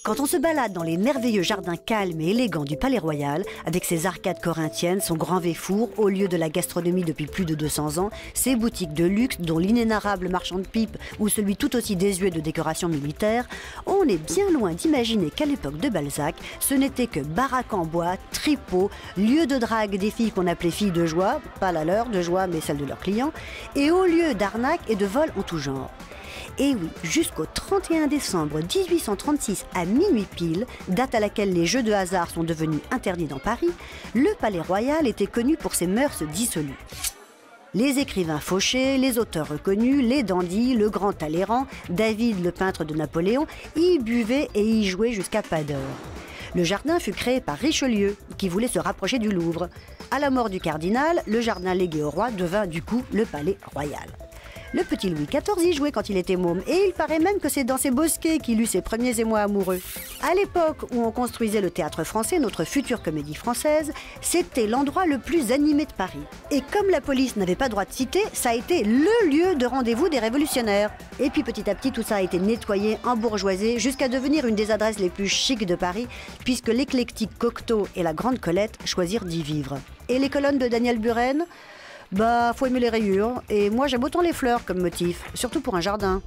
Quand on se balade dans les merveilleux jardins calmes et élégants du Palais Royal, avec ses arcades corinthiennes, son grand Véfour, au lieu de la gastronomie depuis plus de 200 ans, ses boutiques de luxe, dont l'inénarrable marchand de pipe ou celui tout aussi désuet de décoration militaire, on est bien loin d'imaginer qu'à l'époque de Balzac, ce n'était que baraques en bois, tripots, lieux de drague des filles qu'on appelait filles de joie, pas la leur de joie mais celle de leurs clients, et hauts lieux d'arnaques et de vols en tout genre. Et oui, jusqu'au 31 décembre 1836 à minuit pile, date à laquelle les jeux de hasard sont devenus interdits dans Paris, le Palais Royal était connu pour ses mœurs dissolues. Les écrivains fauchés, les auteurs reconnus, les dandys, le grand Talleyrand, David le peintre de Napoléon, y buvaient et y jouaient jusqu'à pas d'heure. Le jardin fut créé par Richelieu, qui voulait se rapprocher du Louvre. À la mort du cardinal, le jardin légué au roi devint du coup le Palais Royal. Le petit Louis XIV y jouait quand il était môme, et il paraît même que c'est dans ses bosquets qu'il eut ses premiers émois amoureux. À l'époque où on construisait le Théâtre Français, notre future Comédie Française, c'était l'endroit le plus animé de Paris. Et comme la police n'avait pas droit de citer, ça a été le lieu de rendez-vous des révolutionnaires. Et puis petit à petit, tout ça a été nettoyé, embourgeoisé, jusqu'à devenir une des adresses les plus chics de Paris, puisque l'éclectique Cocteau et la Grande Colette choisirent d'y vivre. Et les colonnes de Daniel Buren ? Bah, faut aimer les rayures, et moi j'aime autant les fleurs comme motif, surtout pour un jardin.